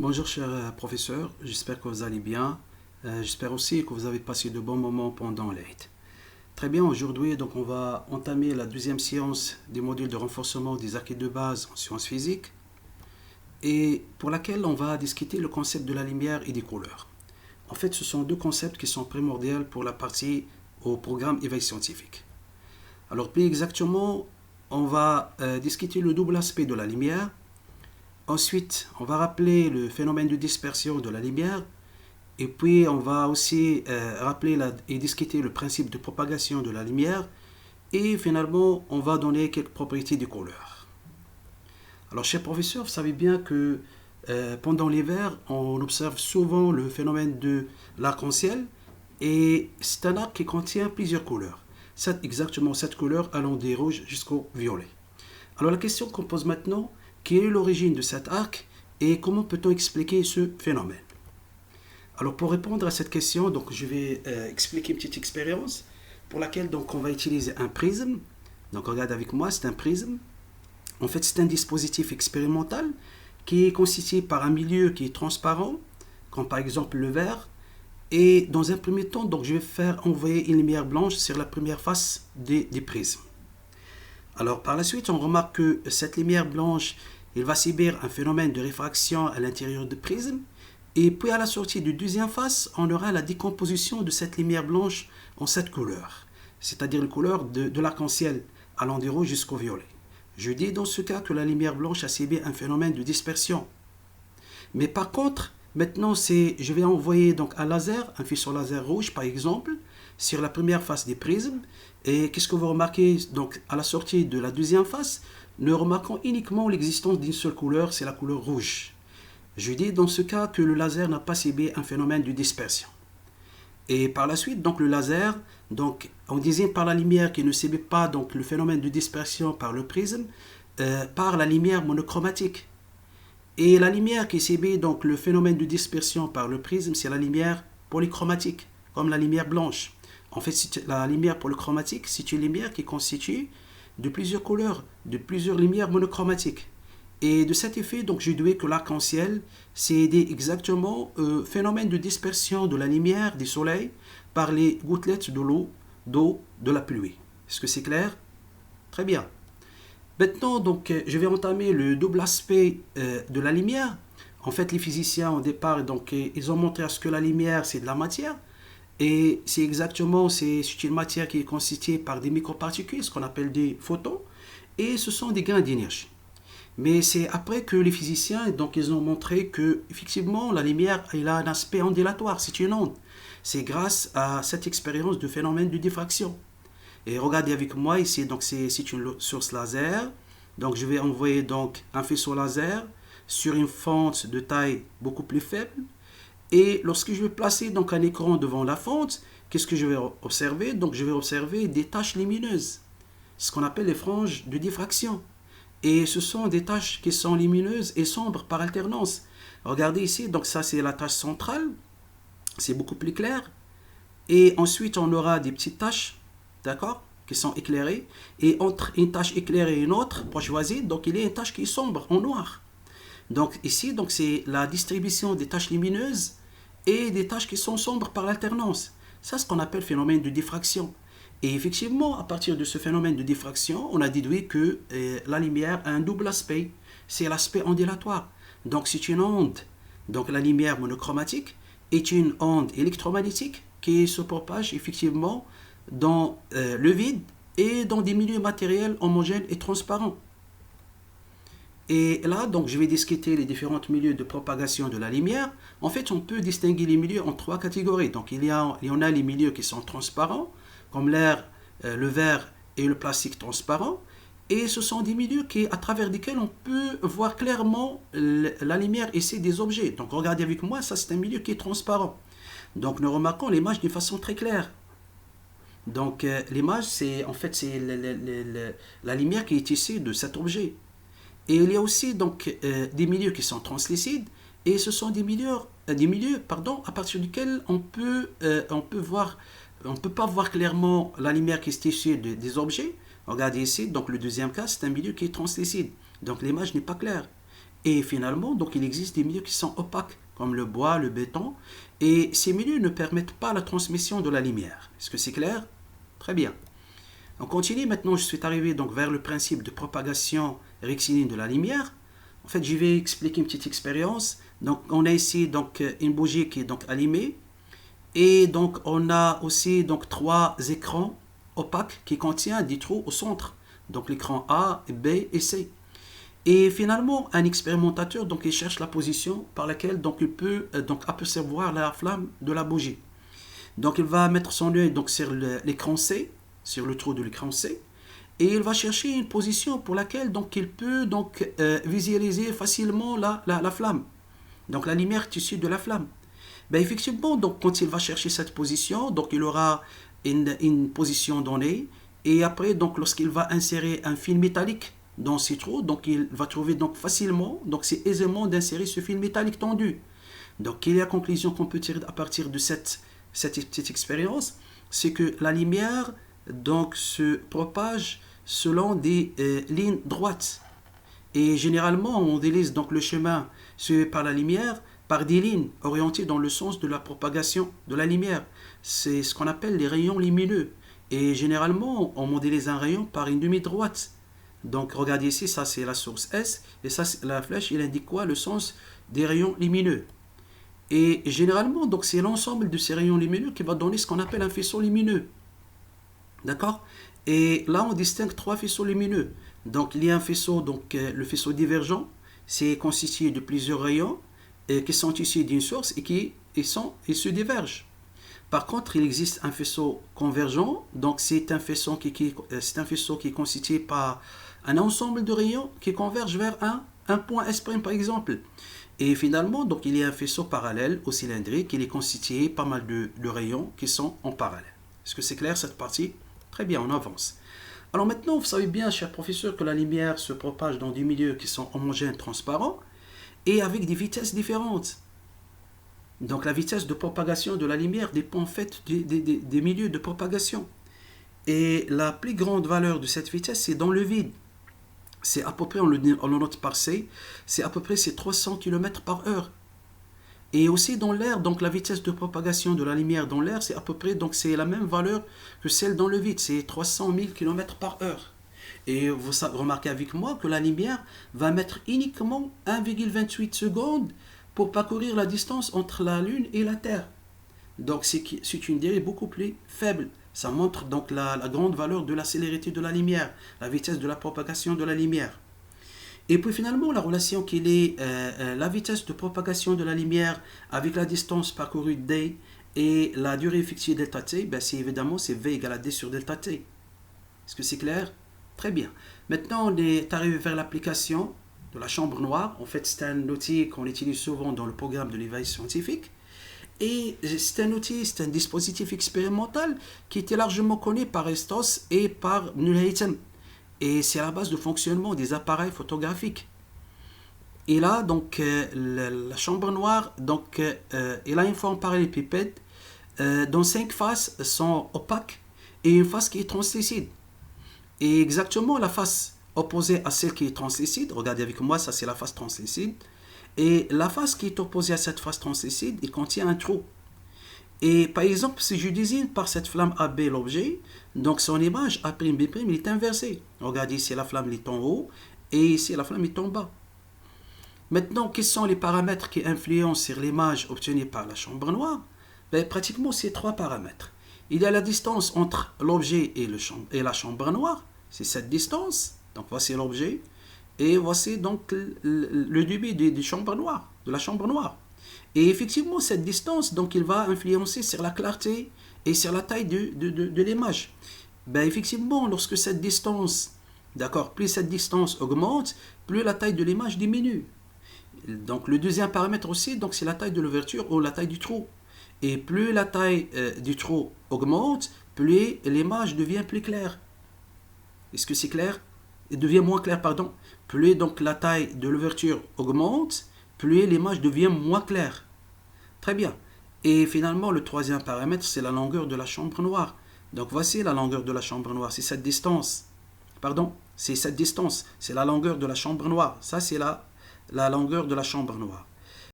Bonjour cher professeur, j'espère que vous allez bien. J'espère aussi que vous avez passé de bons moments pendant l'aide. Très bien, aujourd'hui donc on va entamer la deuxième séance des modules de renforcement des acquis de base en sciences physiques et pour laquelle on va discuter le concept de la lumière et des couleurs. En fait, ce sont deux concepts qui sont primordiaux pour la partie au programme éveil scientifique. Alors plus exactement, on va discuter le double aspect de la lumière. Ensuite, on va rappeler le phénomène de dispersion de la lumière. Et puis, on va aussi rappeler et discuter le principe de propagation de la lumière. Et finalement, on va donner quelques propriétés des couleurs. Alors, cher professeur, vous savez bien que pendant l'hiver, on observe souvent le phénomène de l'arc-en-ciel. Et c'est un arc qui contient plusieurs couleurs. Exactement cette couleur allant des rouges jusqu'au violet. Alors, la question qu'on pose maintenant, quelle est l'origine de cet arc et comment peut-on expliquer ce phénomène? Alors pour répondre à cette question, donc je vais expliquer une petite expérience pour laquelle donc on va utiliser un prisme. Donc regarde avec moi, c'est un prisme. En fait, c'est un dispositif expérimental qui est constitué par un milieu qui est transparent, comme par exemple le verre. Et dans un premier temps, donc je vais faire envoyer une lumière blanche sur la première face des prismes. Alors par la suite, on remarque que cette lumière blanche, il va subir un phénomène de réfraction à l'intérieur du prisme. Et puis à la sortie du deuxième face, on aura la décomposition de cette lumière blanche en cette couleur, c'est-à-dire la couleur de l'arc-en-ciel allant du rouge jusqu'au violet. Je dis dans ce cas que la lumière blanche a subi un phénomène de dispersion. Mais par contre, maintenant, je vais envoyer donc un laser, un faisceau laser rouge par exemple, sur la première face des prismes. Et qu'est-ce que vous remarquez donc à la sortie de la deuxième face? Nous remarquons uniquement l'existence d'une seule couleur, c'est la couleur rouge. Je dis dans ce cas que le laser n'a pas subi un phénomène de dispersion. Et par la suite, donc le laser, donc on désigne par la lumière qui ne subit pas donc le phénomène de dispersion par le prisme, par la lumière monochromatique. Et la lumière qui subit donc le phénomène de dispersion par le prisme, c'est la lumière polychromatique, comme la lumière blanche. En fait, la lumière polychromatique, c'est une lumière qui est constituée de plusieurs couleurs, de plusieurs lumières monochromatiques. Et de cet effet, donc, je déduis que l'arc-en-ciel, c'est exactement le phénomène de dispersion de la lumière du soleil par les gouttelettes d'eau de la pluie. Est-ce que c'est clair? Très bien. Maintenant, donc, je vais entamer le double aspect de la lumière. En fait, les physiciens, au départ, donc, ils ont montré à ce que la lumière, c'est de la matière. Et c'est une matière qui est constituée par des microparticules, ce qu'on appelle des photons. Et ce sont des gains d'énergie. Mais c'est après que les physiciens, donc, ils ont montré que, effectivement, la lumière, elle a un aspect ondulatoire, c'est une onde. C'est grâce à cette expérience de phénomène de diffraction. Et regardez avec moi ici, donc c'est une source laser. Donc je vais envoyer donc un faisceau laser sur une fente de taille beaucoup plus faible. Et lorsque je vais placer donc un écran devant la fente, qu'est-ce que je vais observer? Donc je vais observer des taches lumineuses, ce qu'on appelle les franges de diffraction. Et ce sont des taches qui sont lumineuses et sombres par alternance. Regardez ici, donc ça c'est la tache centrale, c'est beaucoup plus clair. Et ensuite on aura des petites taches, d'accord, qui sont éclairées. Et entre une tache éclairée et une autre, pour choisir, donc il y a une tache qui est sombre, en noir. Donc ici, donc c'est la distribution des taches lumineuses et des taches qui sont sombres par alternance. Ça, c'est ce qu'on appelle phénomène de diffraction. Et effectivement, à partir de ce phénomène de diffraction, on a déduit que la lumière a un double aspect. C'est l'aspect ondulatoire. Donc c'est une onde. Donc la lumière monochromatique est une onde électromagnétique qui se propage effectivement dans le vide et dans des milieux matériels homogènes et transparents. Et là, donc, je vais discuter les différents milieux de propagation de la lumière. En fait, on peut distinguer les milieux en trois catégories. Donc, il y en a les milieux qui sont transparents, comme l'air, le verre et le plastique transparent. Et ce sont des milieux à travers lesquels on peut voir clairement la lumière ici des objets. Donc, regardez avec moi, ça c'est un milieu qui est transparent. Donc, nous remarquons l'image d'une façon très claire. Donc, l'image, c'est en fait c'est la lumière qui est issue de cet objet. Et il y a aussi donc des milieux qui sont translucides et ce sont des milieux à partir duquel on peut voir, on peut pas voir clairement la lumière qui est issue des objets. Regardez ici, donc le deuxième cas, c'est un milieu qui est translucide. Donc l'image n'est pas claire. Et finalement, donc il existe des milieux qui sont opaques, comme le bois, le béton, et ces milieux ne permettent pas la transmission de la lumière. Est-ce que c'est clair? Très bien. On continue maintenant, je suis arrivé donc vers le principe de propagation rectiligne de la lumière. En fait, je vais expliquer une petite expérience. Donc, on a ici donc une bougie qui est donc allumée. Et donc, on a aussi donc 3 écrans opaques qui contiennent des trous au centre. Donc, l'écran A, B et C. Et finalement, un expérimentateur, donc, il cherche la position par laquelle donc, il peut donc, apercevoir la flamme de la bougie. Donc, il va mettre son œil donc, sur l'écran C, sur le trou de l'écran C, et il va chercher une position pour laquelle donc, il peut donc, visualiser facilement la flamme. Donc, la lumière issue de la flamme. Ben, effectivement, donc, quand il va chercher cette position, donc, il aura une position donnée, et après, donc, lorsqu'il va insérer un fil métallique dans ces trous, donc il va trouver donc facilement, donc c'est aisément d'insérer ce fil métallique tendu. Donc quelle est la conclusion qu'on peut tirer à partir de cette petite expérience? C'est que la lumière donc se propage selon des lignes droites. Et généralement, on délise donc le chemin suivi par la lumière par des lignes orientées dans le sens de la propagation de la lumière. C'est ce qu'on appelle les rayons lumineux. Et généralement, on modélise un rayon par une demi-droite. Donc, regardez ici, ça c'est la source S, et ça, la flèche, il indique quoi? Le sens des rayons lumineux. Et généralement, donc c'est l'ensemble de ces rayons lumineux qui va donner ce qu'on appelle un faisceau lumineux. D'accord? Et là, on distingue 3 faisceaux lumineux. Donc, il y a un faisceau, donc le faisceau divergent, c'est constitué de plusieurs rayons qui sont issus d'une source et qui se divergent. Par contre, il existe un faisceau convergent, donc c'est un faisceau qui est constitué par un ensemble de rayons qui convergent vers un point S', par exemple. Et finalement, donc, il y a un faisceau parallèle au cylindrique, il est constitué pas mal de rayons qui sont en parallèle. Est-ce que c'est clair cette partie? Très bien, on avance. Alors maintenant, vous savez bien, cher professeur, que la lumière se propage dans des milieux qui sont homogènes, transparents, et avec des vitesses différentes. Donc la vitesse de propagation de la lumière dépend en fait des milieux de propagation. Et la plus grande valeur de cette vitesse, c'est dans le vide. C'est à peu près, on le note par C, c'est à peu près 300 km par heure. Et aussi dans l'air, donc la vitesse de propagation de la lumière dans l'air, c'est à peu près, donc c'est la même valeur que celle dans le vide, c'est 300 000 km par heure. Et vous remarquez avec moi que la lumière va mettre uniquement 1,28 secondes pour parcourir la distance entre la Lune et la Terre. Donc c'est une durée beaucoup plus faible. Ça montre donc la grande valeur de la célérité de la lumière, la vitesse de la propagation de la lumière. Et puis finalement, la relation qu'il est la vitesse de propagation de la lumière avec la distance parcourue d et la durée effective delta t, ben c'est évidemment c'est V égale à D sur delta t. Est-ce que c'est clair? Très bien. Maintenant, on est arrivé vers l'application de la chambre noire. En fait, c'est un outil qu'on utilise souvent dans le programme de l'éveil scientifique. Et c'est un outil, c'est un dispositif expérimental qui était largement connu par Estos et par Nullheim. Et c'est à la base de fonctionnement des appareils photographiques. Et là, donc, la chambre noire, donc, elle a une forme parallélépipède dont 5 faces sont opaques et une face qui est translucide. Et exactement la face opposée à celle qui est translucide, regardez avec moi, ça c'est la face translucide. Et la face qui est opposée à cette face translucide, il contient un trou. Et par exemple, si je désigne par cette flamme AB l'objet, donc son image A'B', il est inversé. Regardez ici, la flamme est en haut et ici, la flamme est en bas. Maintenant, quels sont les paramètres qui influencent sur l'image obtenue par la chambre noire? Ben, pratiquement, c'est 3 paramètres. Il y a la distance entre l'objet et la chambre noire, c'est cette distance. Donc voici l'objet et voici donc le débit de la chambre noire. Et effectivement, cette distance, donc, il va influencer sur la clarté et sur la taille de l'image. Ben, effectivement, lorsque cette distance, d'accord, plus cette distance augmente, plus la taille de l'image diminue. Donc, le deuxième paramètre aussi, donc, c'est la taille de l'ouverture ou la taille du trou. Et plus la taille du trou augmente, plus l'image devient plus claire. Est-ce que c'est clair? Elle devient moins claire, pardon. Plus donc la taille de l'ouverture augmente, plus l'image devient moins claire. Très bien. Et finalement, le troisième paramètre, c'est la longueur de la chambre noire. Donc voici la longueur de la chambre noire, c'est cette distance. Pardon, c'est cette distance, c'est la longueur de la chambre noire. Ça, c'est la longueur de la chambre noire.